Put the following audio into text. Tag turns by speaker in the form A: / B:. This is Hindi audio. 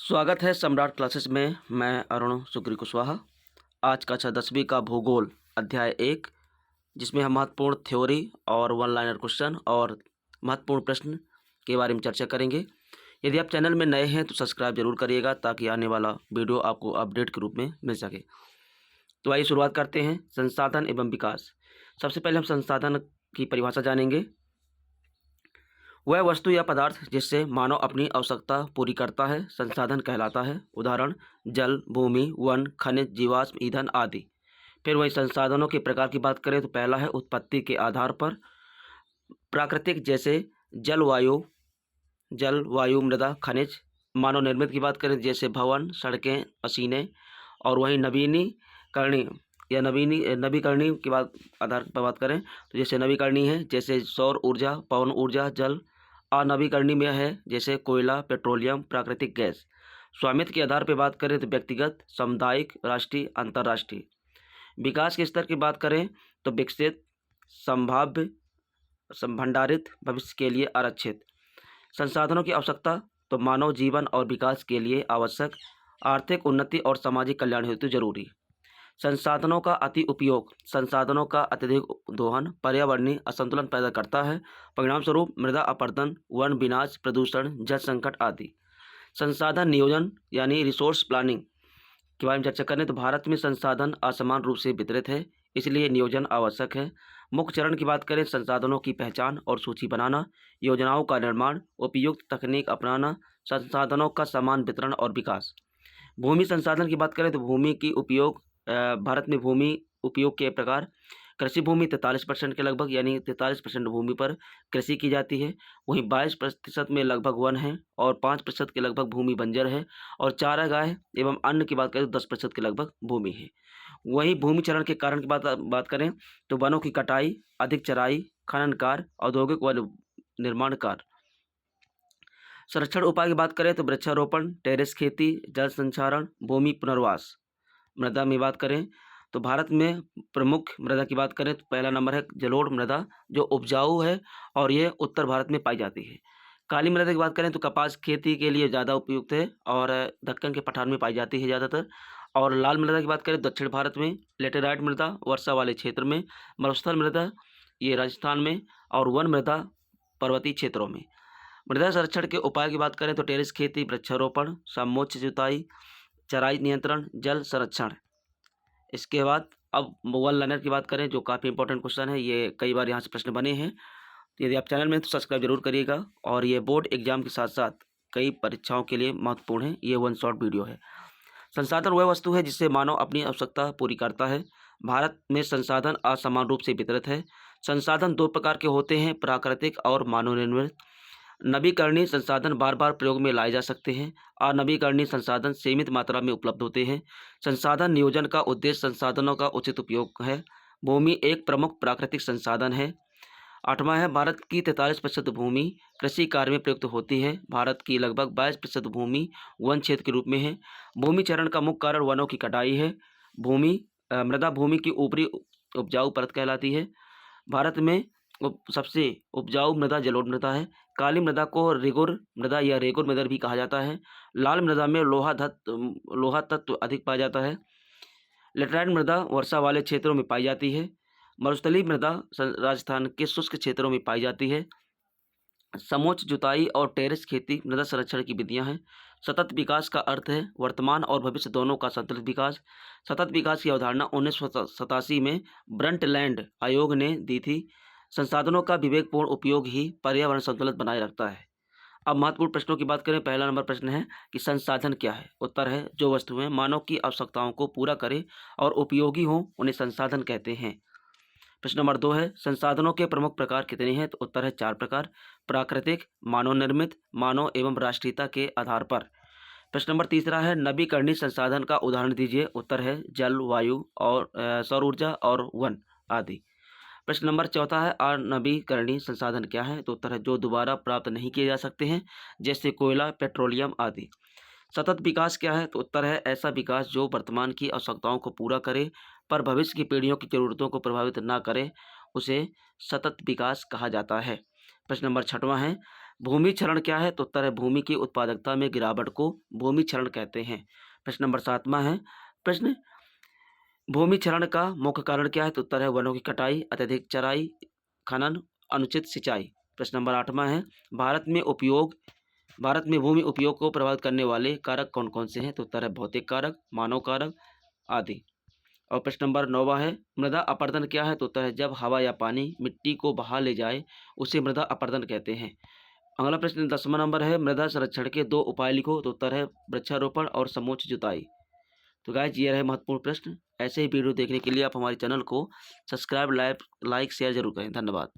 A: स्वागत है सम्राट क्लासेस में। मैं अरुण सुग्री कुशवाहा। आज का 10वीं का भूगोल अध्याय 1, जिसमें हम महत्वपूर्ण थ्योरी और वन लाइनर क्वेश्चन और महत्वपूर्ण प्रश्न के बारे में चर्चा करेंगे। यदि आप चैनल में नए हैं तो सब्सक्राइब जरूर करिएगा ताकि आने वाला वीडियो आपको अपडेट के रूप में मिल सके। तो आइए शुरुआत करते हैं। संसाधन एवं विकास। सबसे पहले हम संसाधन की परिभाषा जानेंगे। वह वस्तु या पदार्थ जिससे मानव अपनी आवश्यकता पूरी करता है संसाधन कहलाता है। उदाहरण जल, भूमि, वन, खनिज, जीवाश्म ईंधन आदि। फिर वही संसाधनों के प्रकार की बात करें तो पहला है उत्पत्ति के आधार पर। प्राकृतिक जैसे जल, वायु, मृदा, खनिज। मानव निर्मित की बात करें जैसे भवन, सड़कें, मशीनें। और वहीं नवीकरणीय की बात आधार पर बात करें तो जैसे नवीकरणीय है जैसे सौर ऊर्जा, पवन ऊर्जा, जल। अनवीकरणीय है जैसे कोयला, पेट्रोलियम, प्राकृतिक गैस। स्वामित्व के आधार पर बात करें तो व्यक्तिगत, सामुदायिक, राष्ट्रीय, अंतर्राष्ट्रीय। विकास के स्तर की बात करें तो विकसित, संभाव्य, भंडारित, भविष्य के लिए आरक्षित। संसाधनों की आवश्यकता तो मानव जीवन और विकास के लिए आवश्यक, आर्थिक उन्नति और सामाजिक कल्याण हेतु जरूरी। संसाधनों का अति उपयोग, संसाधनों का अत्यधिक दोहन पर्यावरणीय असंतुलन पैदा करता है। परिणाम स्वरूप मृदा अपरदन, वन विनाश, प्रदूषण, जल संकट आदि। संसाधन नियोजन यानी रिसोर्स प्लानिंग के बारे में चर्चा करें तो भारत में संसाधन असमान रूप से वितरित है, इसलिए नियोजन आवश्यक है। मुख्य चरण की बात करें संसाधनों की पहचान और सूची बनाना, योजनाओं का निर्माण, उपयुक्त तकनीक अपनाना, संसाधनों का समान वितरण और विकास। भूमि संसाधन की बात करें तो भूमि की उपयोग, भारत में भूमि उपयोग के प्रकार। कृषि भूमि 43% के लगभग यानी 43% भूमि पर कृषि की जाती है। वहीं 22% में लगभग वन है और 5% के लगभग भूमि बंजर है। और चारागाह एवं अन्न की बात करें तो 10% के लगभग भूमि है। वहीं भूमि चरण के कारण की बात करें तो वनों की कटाई, अधिक चराई, खनन कार्य, औद्योगिक वन निर्माण कार्य। संरक्षण उपाय की बात करें तो वृक्षारोपण, टेरेस खेती, जल संचारण, भूमि पुनर्वास। मृदा में बात करें तो भारत में प्रमुख मृदा की बात करें तो पहला नंबर है जलोढ़ मृदा, जो उपजाऊ है और यह उत्तर भारत में पाई जाती है। काली मृदा की बात करें तो कपास खेती के लिए ज़्यादा उपयुक्त है और दक्कन के पठार में पाई जाती है ज़्यादातर। और लाल मृदा की बात करें दक्षिण भारत में, लेटेराइट मृदा वर्षा वाले क्षेत्र में, मरुस्थल मृदा ये राजस्थान में, और वन मृदा पर्वतीय क्षेत्रों में। मृदा संरक्षण के उपाय की बात करें तो टेरेस खेती, वृक्षारोपण, समोच्च जुताई, चराई नियंत्रण, जल संरक्षण। इसके बाद अब वन लाइनर की बात करें जो काफ़ी इंपॉर्टेंट क्वेश्चन है, ये कई बार यहाँ से प्रश्न बने हैं। तो यदि आप चैनल में तो सब्सक्राइब जरूर करिएगा। और ये बोर्ड एग्जाम के साथ साथ कई परीक्षाओं के लिए महत्वपूर्ण है। ये वन शॉट वीडियो है। संसाधन वह वस्तु है जिससे मानव अपनी आवश्यकता पूरी करता है। भारत में संसाधन असमान रूप से वितरित है। संसाधन दो प्रकार के होते हैं, प्राकृतिक और मानव निर्मित। नवीकरणीय संसाधन बार बार प्रयोग में लाए जा सकते हैं। अनवीकरणीय संसाधन सीमित मात्रा में उपलब्ध होते हैं। संसाधन नियोजन का उद्देश्य संसाधनों का उचित उपयोग है। भूमि एक प्रमुख प्राकृतिक संसाधन है। 8वां है भारत की 43% भूमि कृषि कार्य में प्रयुक्त होती है। भारत की लगभग 22% भूमि वन क्षेत्र के रूप में है। भूमि चरण का मुख्य कारण वनों की कटाई है। मृदा भूमि की ऊपरी उपजाऊ परत कहलाती है। भारत में सबसे उपजाऊ मृदा जलोढ़ मृदा है। काली मृदा को रेगुर मृदा या रेगुर मृदा भी कहा जाता है। लाल मृदा में लोहा तत्व अधिक पाया जाता है। लेटराइट मृदा वर्षा वाले क्षेत्रों में पाई जाती है। मरुस्थलीय मृदा राजस्थान के शुष्क क्षेत्रों में पाई जाती है। समोच्च जुताई और टेरेस खेती मृदा संरक्षण की विधियां हैं। सतत विकास का अर्थ है वर्तमान और भविष्य दोनों का संतुलित विकास। सतत विकास की अवधारणा 1987 में ब्रंटलैंड आयोग ने दी थी। संसाधनों का विवेकपूर्ण उपयोग ही पर्यावरण संतुलन बनाए रखता है। अब महत्वपूर्ण प्रश्नों की बात करें। पहला नंबर प्रश्न है कि संसाधन क्या है। उत्तर है जो वस्तुएं मानव की आवश्यकताओं को पूरा करे और उपयोगी हों उन्हें संसाधन कहते हैं। प्रश्न नंबर 2 है संसाधनों के प्रमुख प्रकार कितने हैं। तो उत्तर है 4 प्रकार, प्राकृतिक, मानव निर्मित, मानव एवं राष्ट्रीयता के आधार पर। प्रश्न नंबर 3 है नवीकरणीय संसाधन का उदाहरण दीजिए। उत्तर है जल, वायु और सौर ऊर्जा और वन आदि। प्रश्न नंबर 4 है अनवीकरणीय संसाधन क्या है। तो उत्तर है जो दोबारा प्राप्त नहीं किए जा सकते हैं, जैसे कोयला, पेट्रोलियम आदि। सतत विकास क्या है। तो उत्तर है ऐसा विकास जो वर्तमान की आवश्यकताओं को पूरा करे पर भविष्य की पीढ़ियों की जरूरतों को प्रभावित ना करे, उसे सतत विकास कहा जाता है। प्रश्न नंबर 6वां है भूमि क्षरण क्या है? तो उत्तर है भूमि की उत्पादकता में गिरावट को भूमि क्षरण कहते हैं। प्रश्न नंबर 7वां है प्रश्न, भूमि क्षरण का मुख्य कारण क्या है? तो उत्तर है वनों की कटाई, अत्यधिक चराई, खनन, अनुचित सिंचाई। प्रश्न नंबर 8वां है भारत में भूमि उपयोग को प्रभावित करने वाले कारक कौन कौन से हैं? तो उत्तर है भौतिक कारक, मानव कारक आदि। और प्रश्न नंबर 9वां है मृदा अपरदन क्या है? तो उत्तर है जब हवा या पानी मिट्टी को बहा ले जाए उसे मृदा अपरदन कहते हैं। अगला प्रश्न 10वां नंबर है मृदा संरक्षण के 2 उपाय लिखो। तो उत्तर है वृक्षारोपण और समोच्च जुताई। तो गाइस ये रहे महत्वपूर्ण प्रश्न। ऐसे ही वीडियो देखने के लिए आप हमारे चैनल को सब्सक्राइब, लाइक, शेयर जरूर करें। धन्यवाद।